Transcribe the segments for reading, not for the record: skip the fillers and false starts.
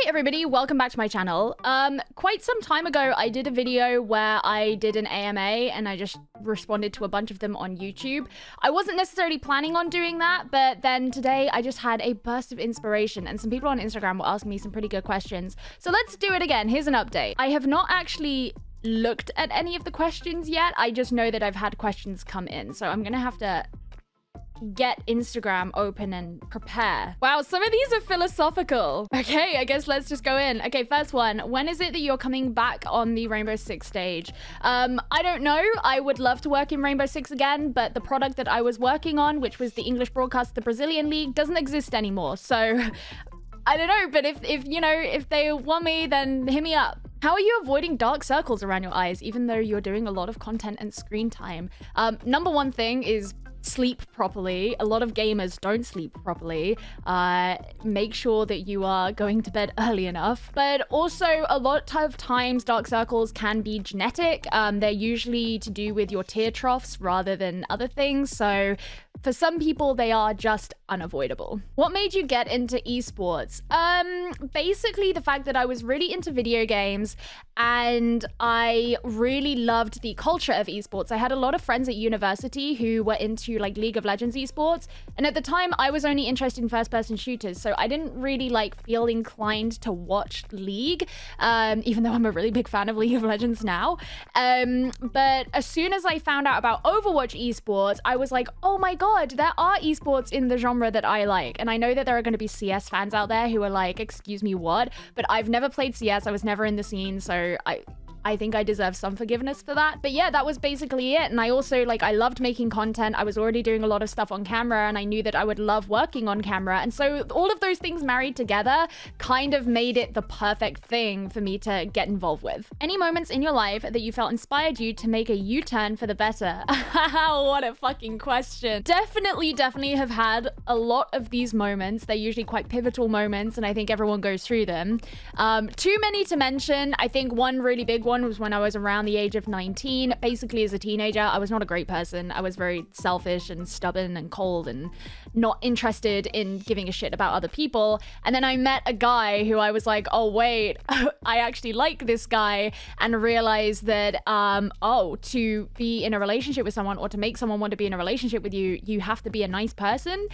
Hi everybody, welcome back to my channel. Quite some time ago, I did a video where I did an AMA and I just responded to a bunch of them on YouTube. I wasn't necessarily planning on doing that, but then today I just had a burst of inspiration and some people on Instagram were asking me some pretty good questions. So let's do it again. Here's an update. I have not actually looked at any of the questions yet. I just know that I've had questions come in. So I'm gonna have to get Instagram open and prepare. Wow, some of these are philosophical. Okay, I guess let's just go in. Okay, first one. When is it that you're coming back on the Rainbow Six stage? I don't know. I would love to work in Rainbow Six again, but the product that I was working on, which was the English broadcast of the Brazilian League, doesn't exist anymore. So I don't know, but if they want me, then hit me up. How are you avoiding dark circles around your eyes, even though you're doing a lot of content and screen time? Number one thing is sleep properly. A lot of gamers don't sleep properly. Make sure that you are going to bed early enough. But also, a lot of times dark circles can be genetic. They're usually to do with your tear troughs rather than other things. So for some people, they are just unavoidable. What made you get into esports? Basically the fact that I was really into video games and I really loved the culture of esports. I had a lot of friends at university who were into like League of Legends esports. And at the time I was only interested in first-person shooters. So I didn't really feel inclined to watch League, even though I'm a really big fan of League of Legends now. But as soon as I found out about Overwatch esports, I was like, oh my God, there are esports in the genre that I like. And I know that there are going to be CS fans out there who are like, excuse me, what? But I've never played CS. I was never in the scene. So I think I deserve some forgiveness for that. But yeah, that was basically it. And I also I loved making content. I was already doing a lot of stuff on camera and I knew that I would love working on camera. And so all of those things married together kind of made it the perfect thing for me to get involved with. Any moments in your life that you felt inspired you to make a U-turn for the better? What a fucking question. Definitely have had a lot of these moments. They're usually quite pivotal moments and I think everyone goes through them. Too many to mention. I think one really big one was when I was around the age of 19. Basically, as a teenager, I was not a great person. I was very selfish and stubborn and cold and not interested in giving a shit about other people. And then I met a guy who I was like, oh wait, I actually like this guy, and realized that to be in a relationship with someone or to make someone want to be in a relationship with you, you have to be a nice person.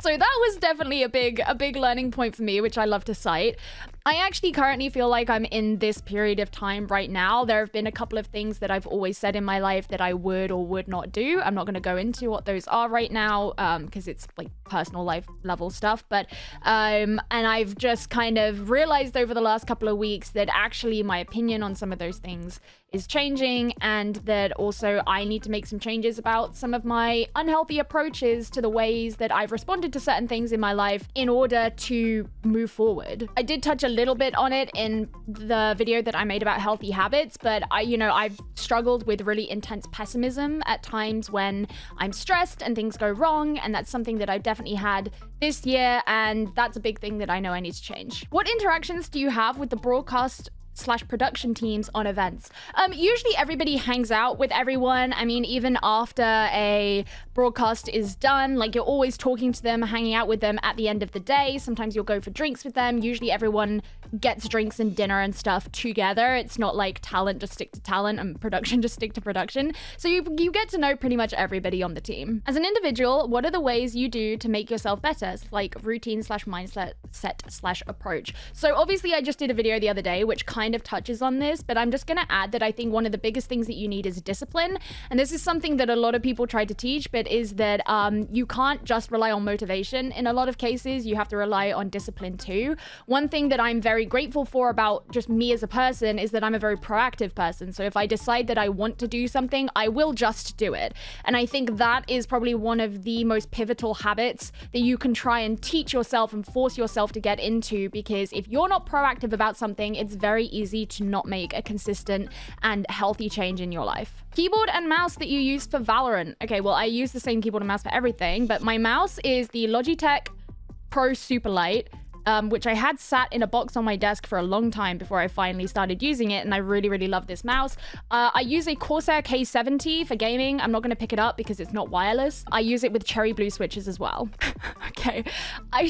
So that was definitely a big learning point for me, which I love to cite. I actually currently feel like I'm in this period of time right now. There have been a couple of things that I've always said in my life that I would or would not do. I'm not going to go into what those are right now because it's personal life level stuff. But and I've just kind of realized over the last couple of weeks that actually my opinion on some of those things is changing, and that also I need to make some changes about some of my unhealthy approaches to the ways that I've responded to certain things in my life in order to move forward. I did touch a little bit on it in the video that I made about healthy habits, but I've struggled with really intense pessimism at times when I'm stressed and things go wrong, and that's something that I've definitely had this year, and that's a big thing that I know I need to change. What interactions do you have with the broadcast/production teams on events? Usually everybody hangs out with everyone. I mean, even after a broadcast is done, you're always talking to them, hanging out with them at the end of the day. Sometimes you'll go for drinks with them. Usually everyone gets drinks and dinner and stuff together. It's not like talent just stick to talent and production just stick to production. So you get to know pretty much everybody on the team. As an individual, what are the ways you do to make yourself better? Like routine/mindset/approach. So obviously I just did a video the other day, which kind of touches on this, but I'm just going to add that I think one of the biggest things that you need is discipline. And this is something that a lot of people try to teach, but is that you can't just rely on motivation. In a lot of cases, you have to rely on discipline too. One thing that I'm very grateful for about just me as a person is that I'm a very proactive person. So if I decide that I want to do something, I will just do it. And I think that is probably one of the most pivotal habits that you can try and teach yourself and force yourself to get into, because if you're not proactive about something, it's very easy to not make a consistent and healthy change in your life. Keyboard and mouse that you use for Valorant. Okay, well, I use the same keyboard and mouse for everything, but my mouse is the Logitech Pro Superlight. which I had sat in a box on my desk for a long time before I finally started using it, and I really, really love this mouse. I use a Corsair K70 for gaming. I'm not going to pick it up because it's not wireless. I use it with cherry blue switches as well. Okay, I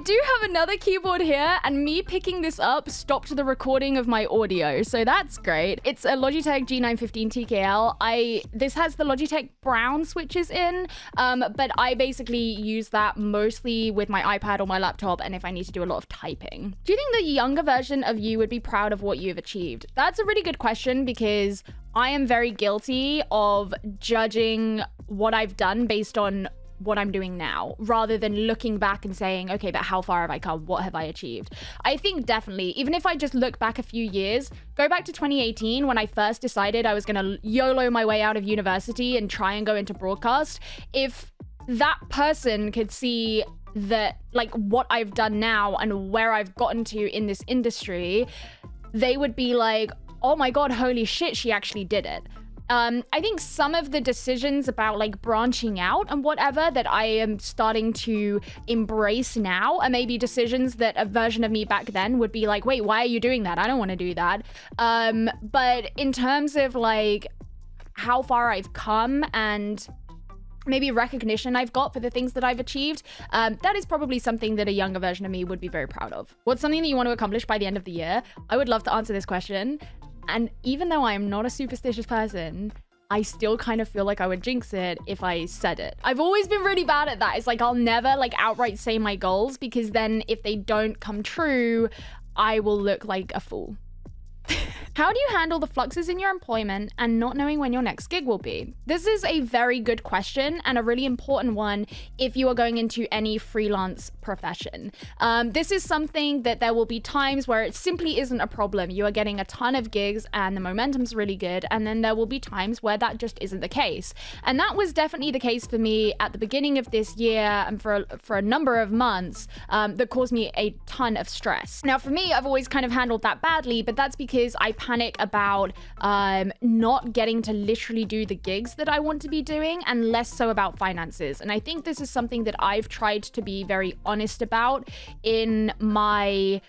do have another keyboard here, and me picking this up stopped the recording of my audio, so that's great. It's a Logitech G915 TKL. This has the Logitech brown switches in, but I basically use that mostly with my iPad or my laptop, and if I need to do a lot of typing. Do you think the younger version of you would be proud of what you've achieved? That's a really good question, because I am very guilty of judging what I've done based on what I'm doing now, rather than looking back and saying, okay, but how far have I come? What have I achieved? I think definitely, even if I just look back a few years, go back to 2018 when I first decided I was gonna YOLO my way out of university and try and go into broadcast. If that person could see that, like, what I've done now and where I've gotten to in this industry, they would be like, oh my God, holy shit, she actually did it. I think some of the decisions about like branching out and whatever that I am starting to embrace now are maybe decisions that a version of me back then would be like, wait, why are you doing that? I don't want to do that. But in terms of like how far I've come and maybe recognition I've got for the things that I've achieved, that is probably something that a younger version of me would be very proud of. What's something that you want to accomplish by the end of the year? I would love to answer this question. And even though I'm not a superstitious person, I still kind of feel like I would jinx it if I said it. I've always been really bad at that. It's like I'll never like outright say my goals, because then if they don't come true, I will look like a fool. How do you handle the fluxes in your employment and not knowing when your next gig will be? This is a very good question and a really important one if you are going into any freelance profession. This is something that there will be times where it simply isn't a problem. You are getting a ton of gigs and the momentum's really good, and then there will be times where that just isn't the case. And that was definitely the case for me at the beginning of this year and for a number of months, that caused me a ton of stress. Now, for me, I've always kind of handled that badly, but that's because I panic about not getting to literally do the gigs that I want to be doing, and less so about finances. And I think this is something that I've tried to be very honest about in my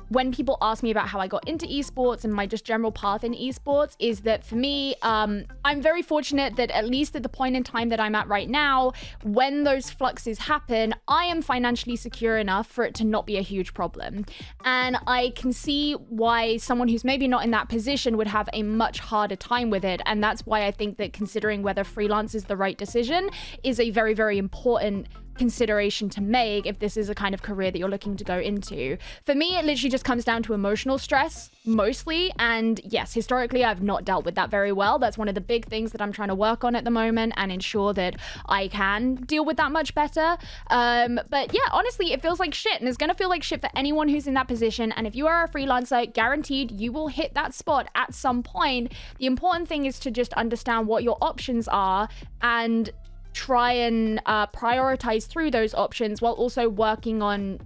when people ask me about how I got into esports and my just general path in esports, is that for me, I'm very fortunate that at least at the point in time that I'm at right now, when those fluxes happen, I am financially secure enough for it to not be a huge problem. And I can see why someone who's maybe not in that position would have a much harder time with it. And that's why I think that considering whether freelance is the right decision is a very, very important consideration to make if this is a kind of career that you're looking to go into. For me, it literally just comes down to emotional stress mostly, and yes, historically I've not dealt with that very well. That's one of the big things that I'm trying to work on at the moment and ensure that I can deal with that much better. But yeah, honestly, it feels like shit, and it's gonna feel like shit for anyone who's in that position. And if you are a freelancer, guaranteed you will hit that spot at some point. The important thing is to just understand what your options are and try and prioritize through those options while also working on,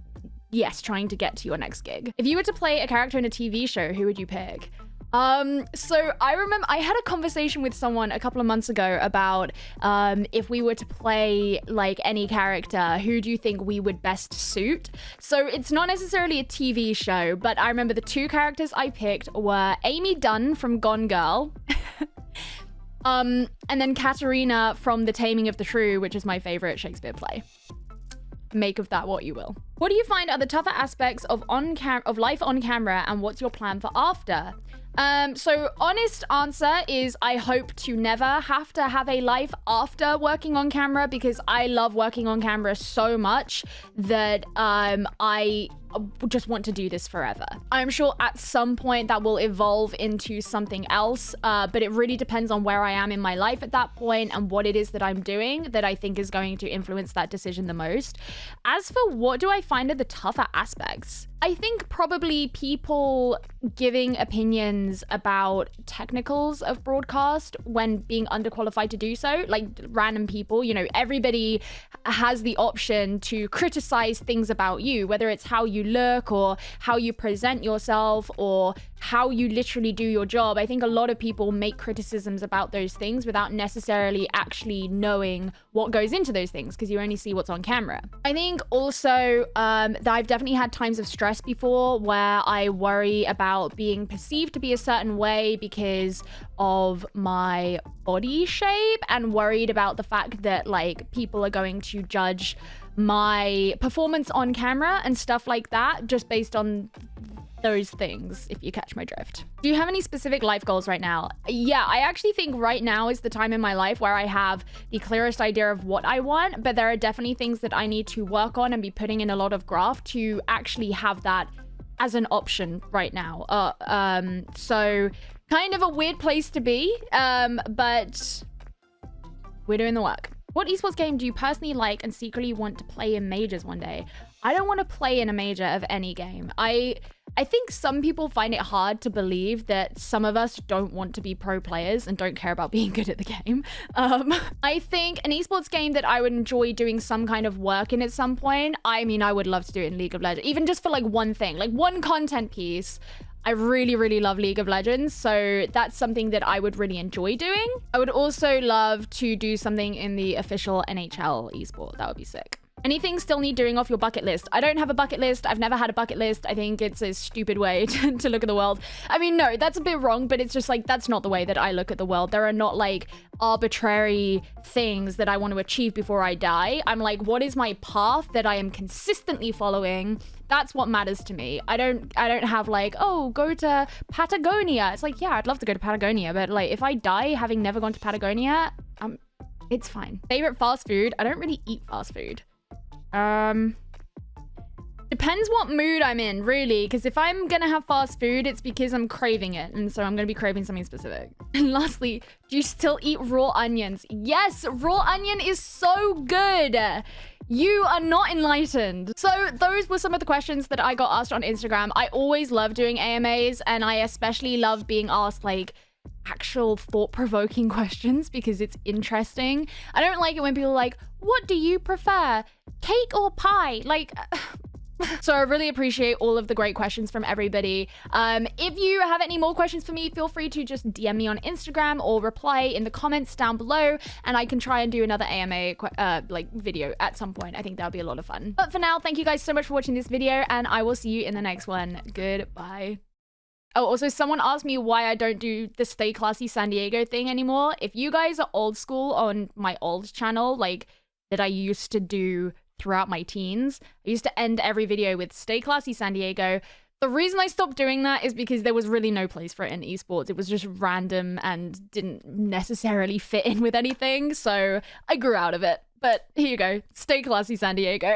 yes, trying to get to your next gig. If you were to play a character in a TV show, who would you pick? So I remember I had a conversation with someone a couple of months ago about if we were to play like any character, who do you think we would best suit? So it's not necessarily a TV show, but I remember the two characters I picked were Amy Dunn from Gone Girl and then Katerina from The Taming of the Shrew, which is my favorite Shakespeare play. Make of that what you will. What do you find are the tougher aspects of life on camera, and what's your plan for after? So honest answer is I hope to never have to have a life after working on camera, because I love working on camera so much that I just want to do this forever. I'm sure at some point that will evolve into something else, but it really depends on where I am in my life at that point and what it is that I'm doing that I think is going to influence that decision the most. As for what do I find are the tougher aspects, I think probably people giving opinions about technicals of broadcast when being underqualified to do so, like random people. You know, everybody has the option to criticize things about you, whether it's how you look or how you present yourself or how you literally do your job. I think a lot of people make criticisms about those things without necessarily actually knowing what goes into those things, because you only see what's on camera. I think also that I've definitely had times of stress before where I worry about being perceived to be a certain way because of my body shape, and worried about the fact that like people are going to judge my performance on camera and stuff like that just based on those things, if you catch my drift. Do you have any specific life goals right now? Yeah, I actually think right now is the time in my life where I have the clearest idea of what I want, but there are definitely things that I need to work on and be putting in a lot of graft to actually have that as an option right now. So kind of a weird place to be, but we're doing the work. What esports game do you personally like and secretly want to play in majors one day? I don't want to play in a major of any game. I think some people find it hard to believe that some of us don't want to be pro players and don't care about being good at the game. I think an esports game that I would enjoy doing some kind of work in at some point, I mean, I would love to do it in League of Legends, even just for like one thing, like one content piece. I really, really love League of Legends, so that's something that I would really enjoy doing. I would also love to do something in the official NHL esport. That would be sick. Anything still need doing off your bucket list? I don't have a bucket list. I've never had a bucket list. I think it's a stupid way to look at the world. I mean, no, that's a bit wrong, but it's just like, that's not the way that I look at the world. There are not like arbitrary things that I want to achieve before I die. I'm like, what is my path that I am consistently following? That's what matters to me. I don't have like, oh, go to Patagonia. It's like, yeah, I'd love to go to Patagonia, but like if I die having never gone to Patagonia, it's fine. Favorite fast food? I don't really eat fast food. Depends what mood I'm in, really, because if I'm gonna have fast food, it's because I'm craving it, and so I'm gonna be craving something specific. And lastly, do you still eat raw onions? Yes, raw onion is so good. You are not enlightened. So those were some of the questions that I got asked on Instagram. I always love doing AMAs, and I especially love being asked like actual thought-provoking questions because it's interesting. I don't like it when people are like, what do you prefer, cake or pie? Like, so I really appreciate all of the great questions from everybody. If you have any more questions for me, feel free to just DM me on Instagram or reply in the comments down below, and I can try and do another AMA like video at some point. I think that would be a lot of fun. But for now, thank you guys so much for watching this video, and I will see you in the next one. Goodbye. Oh, also someone asked me why I don't do the Stay Classy San Diego thing anymore. If you guys are old school on my old channel, like that I used to do throughout my teens, I used to end every video with Stay Classy San Diego. The reason I stopped doing that is because there was really no place for it in esports. It was just random and didn't necessarily fit in with anything. So I grew out of it. But here you go. Stay Classy San Diego.